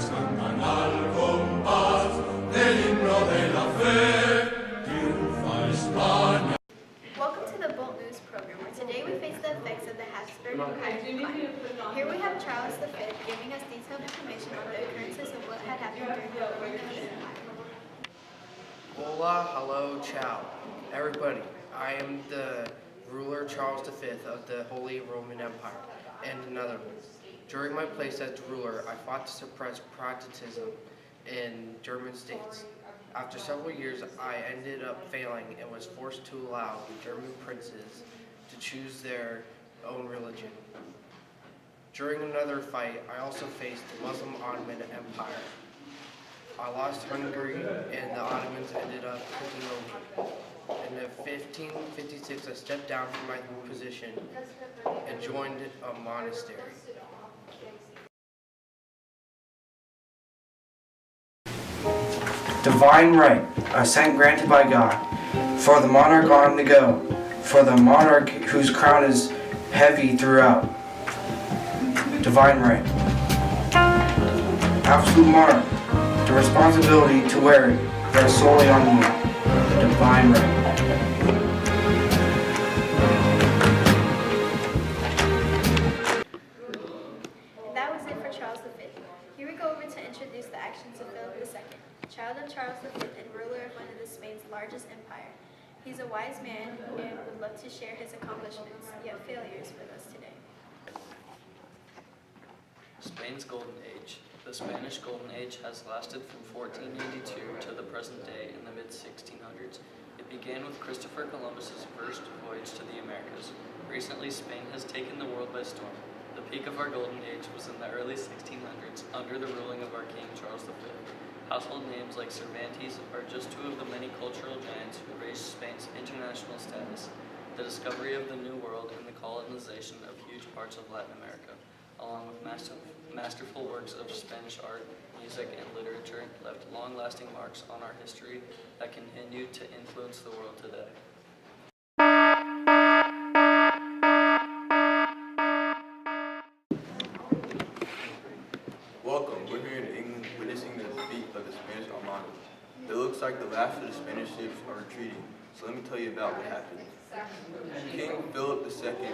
cantan al compás del himno de la fe. Triunfa España. Welcome to the Bolt News program, where today we face the effects of the Habsburg Empire decline. Here we have Charles V giving us detailed information on the occurrences of what had happened during the Roman Empire. Hola, hello, ciao, everybody. I am the ruler Charles V of the Holy Roman Empire and the Netherlands. During my place as ruler, I fought to suppress Protestantism in German states. After several years, I ended up failing and was forced to allow the German princes to choose their own religion. During another fight, I also faced the Muslim Ottoman Empire. I lost Hungary and the Ottomans ended up taking over. In 1556, I stepped down from my position and joined a monastery. Divine right, a saint granted by God, for the monarch on the go, for the monarch whose crown is heavy throughout. Divine right. Absolute monarch, the responsibility to wear it rests solely on you. Divine right. That was it for Charles V. Here we go over to introduce the actions of Philip II, child of Charles V and ruler of one of Spain's largest empire. He's a wise man and would love to share his accomplishments, yet failures, with us today. Spain's Golden Age. The Spanish Golden Age has lasted from 1492 to the present day in the mid-1600s. It began with Christopher Columbus's first voyage to the Americas. Recently, Spain has taken the world by storm. The peak of our Golden Age was in the early 1600s under the ruling of our King Charles V. Household names like Cervantes are just two of the many cultural giants who raised Spain's international status. The discovery of the New World and the colonization of huge parts of Latin America, along with masterful works of Spanish art, music, and literature, left long-lasting marks on our history that continue to influence the world today. Welcome. We're here in England witnessing the defeat of the Spanish Armada. It looks like the last of the Spanish ships are retreating, so let me tell you about what happened. King Philip II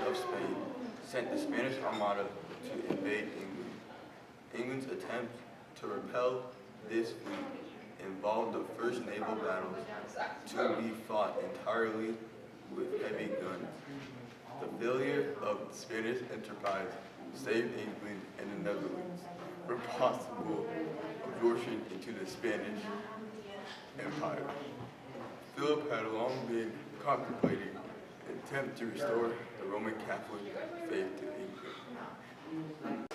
of Spain sent the Spanish Armada to invade England. England's attempt to repel this fleet involved the first naval battles to be fought entirely with heavy guns. The failure of the Spanish enterprise saved England and the Netherlands from possible absorption into the Spanish Empire. Philip had long been contemplating an attempt to restore the Roman Catholic faith to England.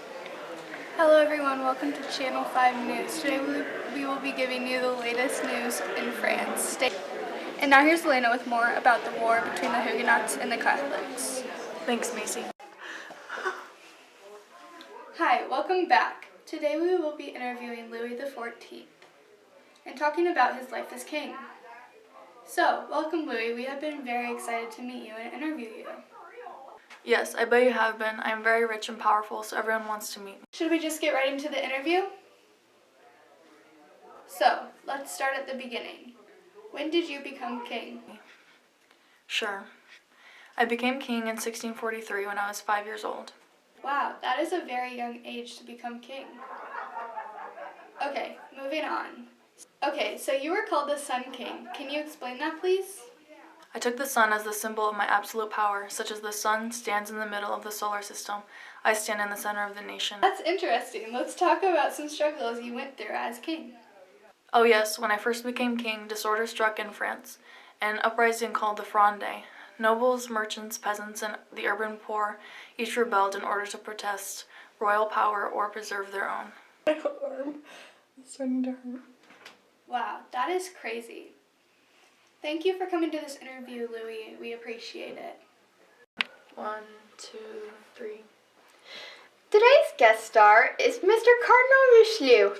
Hello everyone, welcome to Channel 5 News. Today we will be giving you the latest news in France. And now here's Elena with more about the war between the Huguenots and the Catholics. Thanks, Macy. Hi, welcome back. Today we will be interviewing Louis XIV and talking about his life as king. So, welcome Louis. We have been very excited to meet you and interview you. Yes, I bet you have been. I am very rich and powerful, so everyone wants to meet me. Should we just get right into the interview? So, let's start at the beginning. When did you become king? Sure. I became king in 1643 when I was 5 years old. Wow, that is a very young age to become king. Okay, moving on. Okay, so you were called the Sun King. Can you explain that, please? I took the sun as the symbol of my absolute power, such as the sun stands in the middle of the solar system. I stand in the center of the nation. That's interesting. Let's talk about some struggles you went through as king. Oh yes, when I first became king, disorder struck in France, an uprising called the Fronde. Nobles, merchants, peasants, and the urban poor each rebelled in order to protest royal power or preserve their own. My arm is starting to hurt. Wow, that is crazy. Thank you for coming to this interview, Louis. We appreciate it. 1, 2, 3. Today's guest star is Mr. Cardinal Richelieu.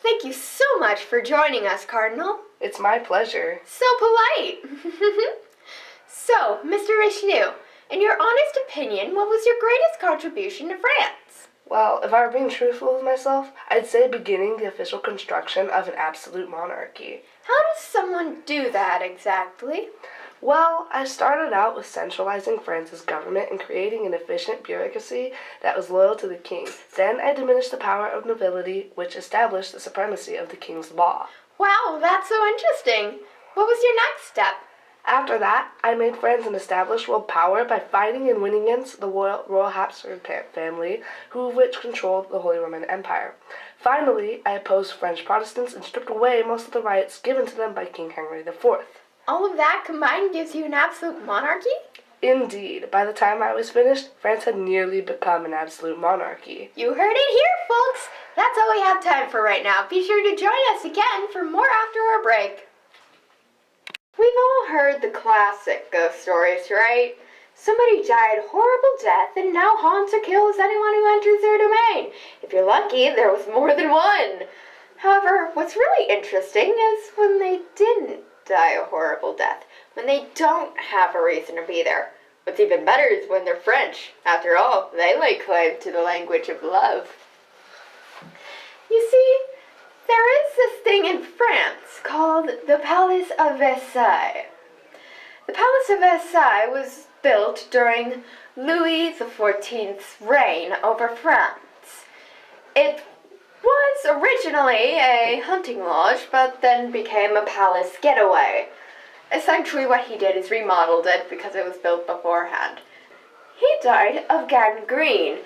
Thank you so much for joining us, Cardinal. It's my pleasure. So polite. So, Mr. Richelieu, in your honest opinion, what was your greatest contribution to France? Well, if I were being truthful with myself, I'd say beginning the official construction of an absolute monarchy. How does someone do that exactly? Well, I started out with centralizing France's government and creating an efficient bureaucracy that was loyal to the king. Then I diminished the power of nobility, which established the supremacy of the king's law. Wow, that's so interesting. What was your next step? After that, I made France an established world power by fighting and winning against the royal Habsburg family, who of which controlled the Holy Roman Empire. Finally, I opposed French Protestants and stripped away most of the rights given to them by King Henry IV. All of that combined gives you an absolute monarchy? Indeed, by the time I was finished, France had nearly become an absolute monarchy. You heard it here, folks. That's all we have time for right now. Be sure to join us again for more after our break. We've all heard the classic ghost stories, right? Somebody died a horrible death and now haunts or kills anyone who enters their domain. If you're lucky, there was more than one. However, what's really interesting is when they didn't die a horrible death, when they don't have a reason to be there. What's even better is when they're French. After all, they lay claim to the language of love. You see, there is this thing in France called the Palace of Versailles. The Palace of Versailles was built during Louis XIV's reign over France. It was originally a hunting lodge, but then became a palace getaway. Essentially what he did is remodeled it because it was built beforehand. He died of gangrene.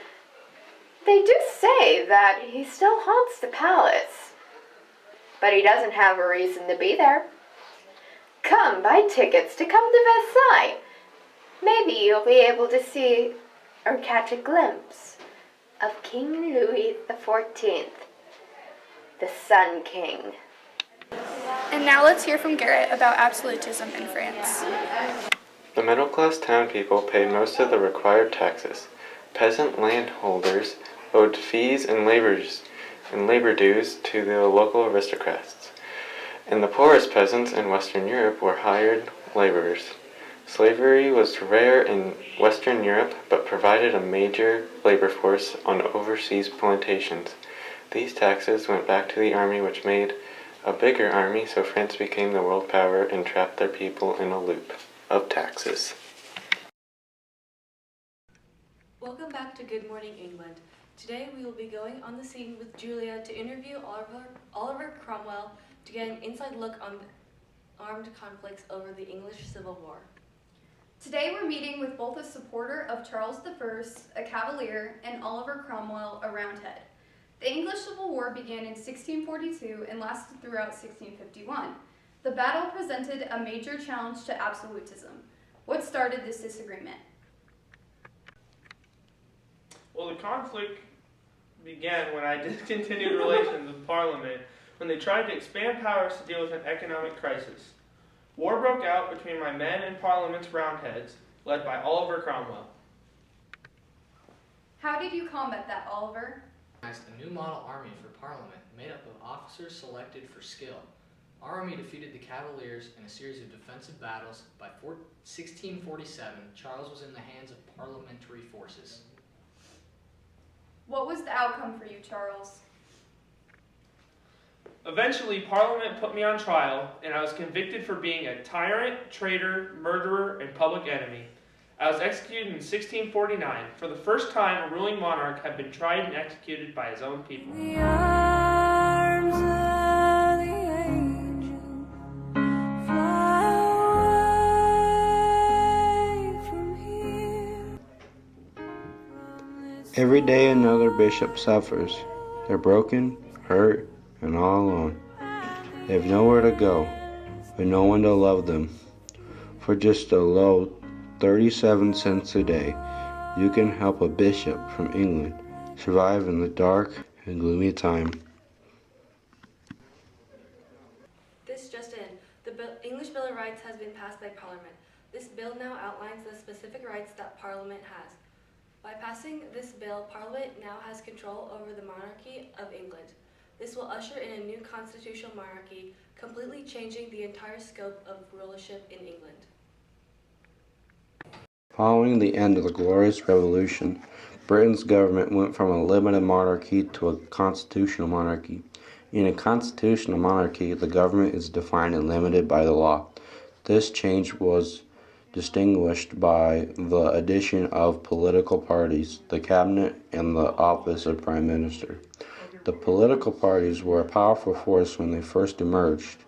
They do say that he still haunts the palace, but he doesn't have a reason to be there. Come, buy tickets to come to Versailles. Maybe you'll be able to see or catch a glimpse of King Louis XIV, the Sun King. And now let's hear from Garrett about absolutism in France. The middle-class town people paid most of the required taxes. Peasant landholders owed fees and labor dues to the local aristocrats. And the poorest peasants in Western Europe were hired laborers. Slavery was rare in Western Europe, but provided a major labor force on overseas plantations. These taxes went back to the army, which made a bigger army, so France became the world power and trapped their people in a loop of taxes. Welcome back to Good Morning England. Today we will be going on the scene with Julia to interview Oliver Cromwell to get an inside look on armed conflicts over the English Civil War. Today we're meeting with both a supporter of Charles I, a Cavalier, and Oliver Cromwell, a Roundhead. The English Civil War began in 1642 and lasted throughout 1651. The battle presented a major challenge to absolutism. What started this disagreement? Well, the conflict began when I discontinued relations with Parliament when they tried to expand powers to deal with an economic crisis. War broke out between my men and Parliament's Roundheads, led by Oliver Cromwell. How did you combat that, Oliver? A new model army for Parliament made up of officers selected for skill. Our army defeated the Cavaliers in a series of defensive battles. By 1647, Charles was in the hands of parliamentary forces. What was the outcome for you, Charles? Eventually, Parliament put me on trial, and I was convicted for being a tyrant, traitor, murderer, and public enemy. I was executed in 1649. For the first time, a ruling monarch had been tried and executed by his own people. Every day another bishop suffers. They're broken, hurt, and all alone. They have nowhere to go, but no one to love them. For just a low 37 cents a day, you can help a bishop from England survive in the dark and gloomy time. This just in. The English Bill of Rights has been passed by Parliament. This bill now outlines the specific rights that Parliament has. By passing this bill, Parliament now has control over the monarchy of England. This will usher in a new constitutional monarchy, completely changing the entire scope of rulership in England. Following the end of the Glorious Revolution, Britain's government went from a limited monarchy to a constitutional monarchy. In a constitutional monarchy, the government is defined and limited by the law. This change was distinguished by the addition of political parties, the cabinet, and the office of prime minister. The political parties were a powerful force when they first emerged.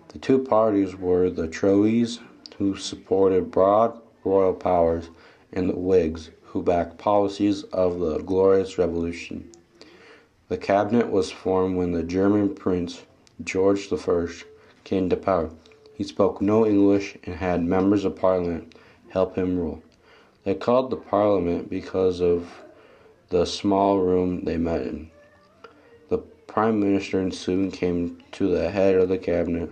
The two parties were the Tories, who supported broad royal powers, and the Whigs, who backed policies of the Glorious Revolution. The cabinet was formed when the German Prince George I came to power. He spoke no English and had members of parliament help him rule. They called the parliament because of the small room they met in. The prime minister soon came to the head of the cabinet.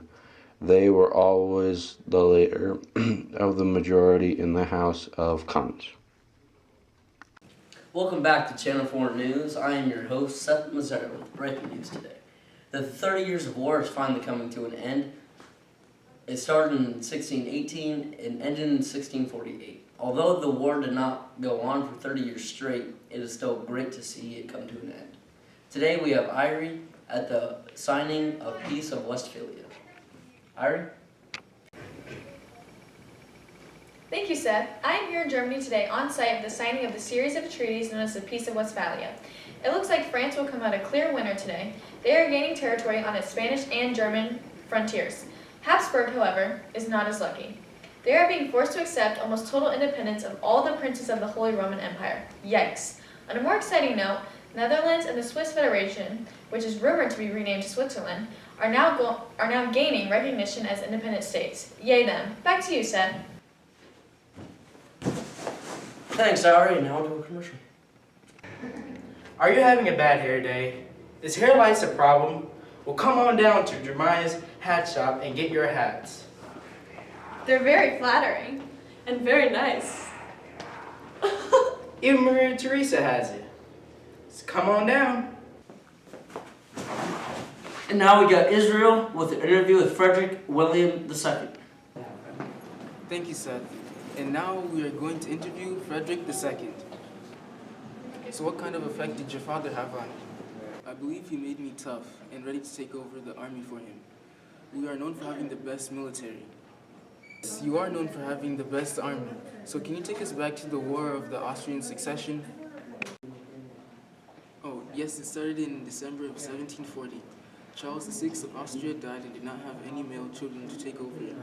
They were always the leader of the majority in the House of Commons. Welcome back to Channel 4 News. I am your host, Seth Mazzara, with breaking news today. The 30 years of war is finally coming to an end. It started in 1618 and ended in 1648. Although the war did not go on for 30 years straight, it is still great to see it come to an end. Today we have Irie at the signing of Peace of Westphalia. Irie? Thank you, Seth. I am here in Germany today on site at the signing of the series of treaties known as the Peace of Westphalia. It looks like France will come out a clear winner today. They are gaining territory on its Spanish and German frontiers. Habsburg, however, is not as lucky. They are being forced to accept almost total independence of all the princes of the Holy Roman Empire. Yikes. On a more exciting note, Netherlands and the Swiss Federation, which is rumored to be renamed Switzerland, are now gaining recognition as independent states. Yay them. Back to you, Seth. Thanks, Irie. Now to a commercial. Are you having a bad hair day? Is hair lice a problem? Well, come on down to Jeremiah's Hat Shop and get your hats. They're very flattering. And very nice. Even Maria Teresa has it. So come on down. And now we got Israel with an interview with Frederick William II. Thank you, Seth. And now we are going to interview Frederick II. So what kind of effect did your father have on you? I believe he made me tough and ready to take over the army for him. We are known for having the best military. Yes, you are known for having the best army. So can you take us back to the War of the Austrian Succession? Oh, yes, it started in December of 1740. Charles VI of Austria died and did not have any male children to take over him.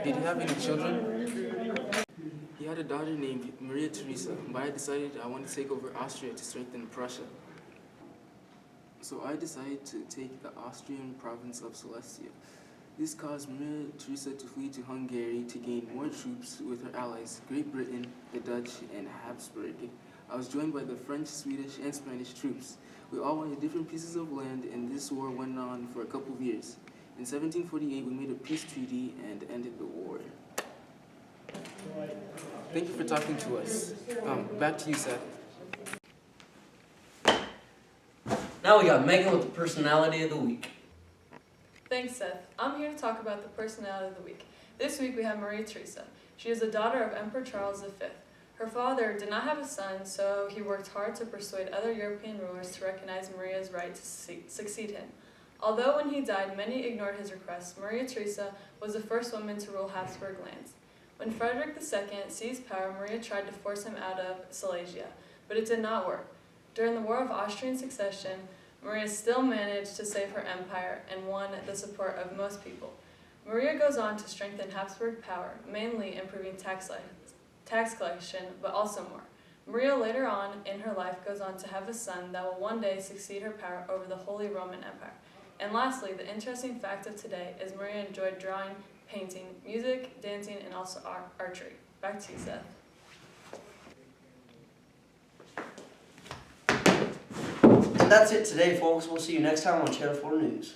Did he have any children? He had a daughter named Maria Teresa, but I decided I wanted to take over Austria to strengthen Prussia. So I decided to take the Austrian province of Silesia. This caused Maria Teresa to flee to Hungary to gain more troops with her allies, Great Britain, the Dutch, and Habsburg. I was joined by the French, Swedish, and Spanish troops. We all wanted different pieces of land, and this war went on for a couple of years. In 1748, we made a peace treaty and ended the war. Thank you for talking to us. Back to you, Seth. Now we got Megan with the Personality of the Week. Thanks, Seth. I'm here to talk about the Personality of the Week. This week we have Maria Teresa. She is the daughter of Emperor Charles V. Her father did not have a son, so he worked hard to persuade other European rulers to recognize Maria's right to succeed him. Although when he died, many ignored his request, Maria Teresa was the first woman to rule Habsburg lands. When Frederick II seized power, Maria tried to force him out of Silesia, but it did not work. During the War of Austrian Succession, Maria still managed to save her empire and won the support of most people. Maria goes on to strengthen Habsburg power, mainly improving tax collection, but also more. Maria later on in her life goes on to have a son that will one day succeed her power over the Holy Roman Empire. And lastly, the interesting fact of today is Maria enjoyed drawing, painting, music, dancing, and also archery. Back to you, Seth. And that's it today, folks. We'll see you next time on Channel 4 News.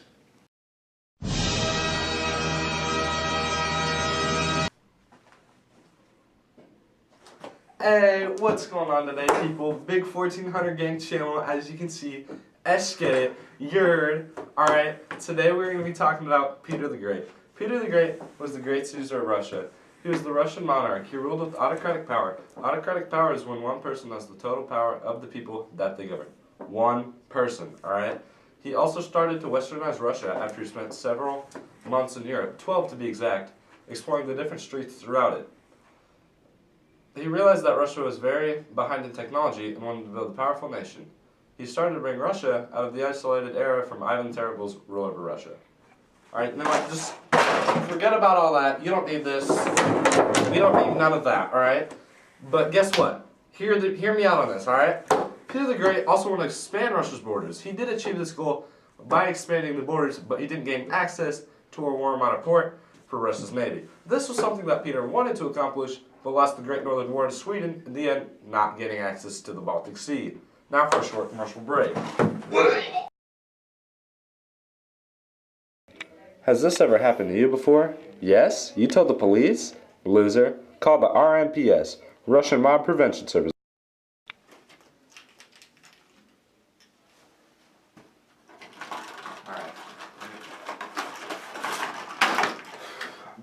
Hey, what's going on today, people? Big 1400 Gang channel, as you can see. Esh get it, Yerd. Alright, today we're going to be talking about Peter the Great. Peter the Great was the great Caesar of Russia. He was the Russian monarch. He ruled with autocratic power. Autocratic power is when one person has the total power of the people that they govern. One person, alright? He also started to westernize Russia after he spent several months in Europe, 12 to be exact, exploring the different streets throughout it. He realized that Russia was very behind in technology and wanted to build a powerful nation. He started to bring Russia out of the isolated era from Ivan the Terrible's rule over Russia. Alright, now just forget about all that. You don't need this. We don't need none of that, alright? But guess what? Hear me out on this, alright? Peter the Great also wanted to expand Russia's borders. He did achieve this goal by expanding the borders, but he didn't gain access to a warm water port for Russia's navy. This was something that Peter wanted to accomplish, but lost the Great Northern War to Sweden, in the end, not getting access to the Baltic Sea. Now for a short commercial break. Has this ever happened to you before? Yes? You told the police? Loser. Call the RMPS, Russian Mob Prevention Service. Alright.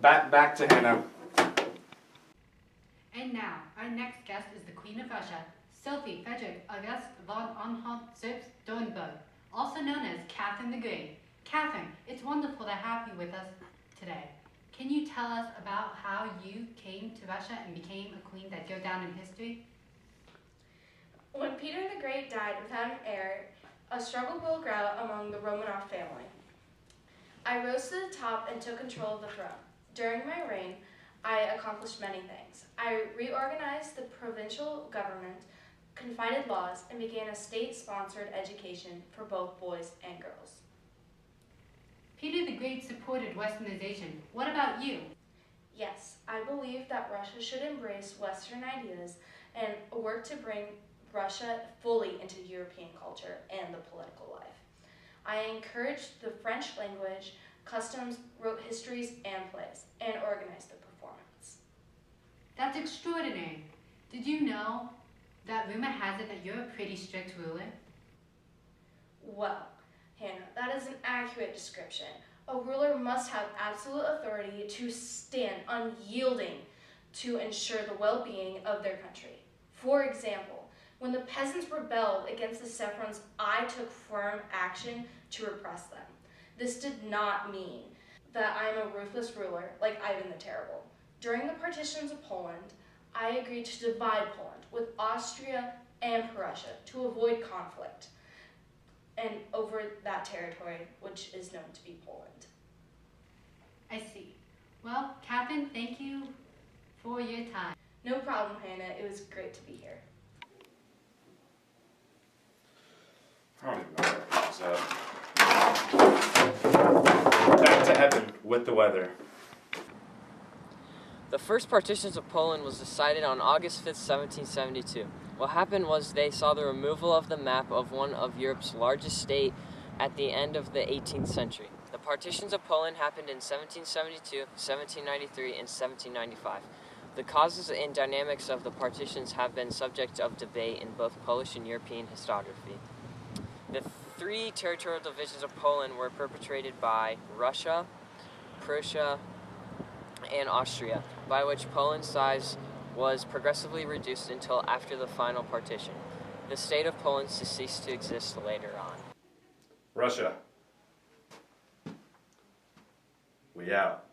Back to Hannah. And now, our next guest is the Queen of Russia, Sophie Frederick August von Anhalt-Zerbst-Dornberg, also known as Catherine the Great. Catherine, it's wonderful to have you with us today. Can you tell us about how you came to Russia and became a queen that goes down in history? When Peter the Great died without an heir, a struggle broke out among the Romanov family. I rose to the top and took control of the throne. During my reign, I accomplished many things. I reorganized the provincial government, confided laws, and began a state-sponsored education for both boys and girls. Peter the Great supported Westernization. What about you? Yes, I believe that Russia should embrace Western ideas and work to bring Russia fully into European culture and the political life. I encouraged the French language, customs, wrote histories and plays, and organized the performance. That's extraordinary. Did you know that rumor has it that you're a pretty strict ruler? Well, Hannah, that is an accurate description. A ruler must have absolute authority to stand unyielding to ensure the well-being of their country. For example, when the peasants rebelled against the Sephards, I took firm action to repress them. This did not mean that I am a ruthless ruler like Ivan the Terrible. During the partitions of Poland, I agreed to divide Poland with Austria and Prussia to avoid conflict and over that territory, which is known to be Poland. I see. Well, Catherine, thank you for your time. No problem, Hannah. It was great to be here. I don't even know where back to Evan with the weather. The first partitions of Poland was decided on August 5th, 1772. What happened was they saw the removal of the map of one of Europe's largest state at the end of the 18th century. The partitions of Poland happened in 1772, 1793, and 1795. The causes and dynamics of the partitions have been subject of debate in both Polish and European historiography. The three territorial divisions of Poland were perpetrated by Russia, Prussia, and Austria, by which Poland's size was progressively reduced until after the final partition. The state of Poland ceased to exist later on. Russia. We out.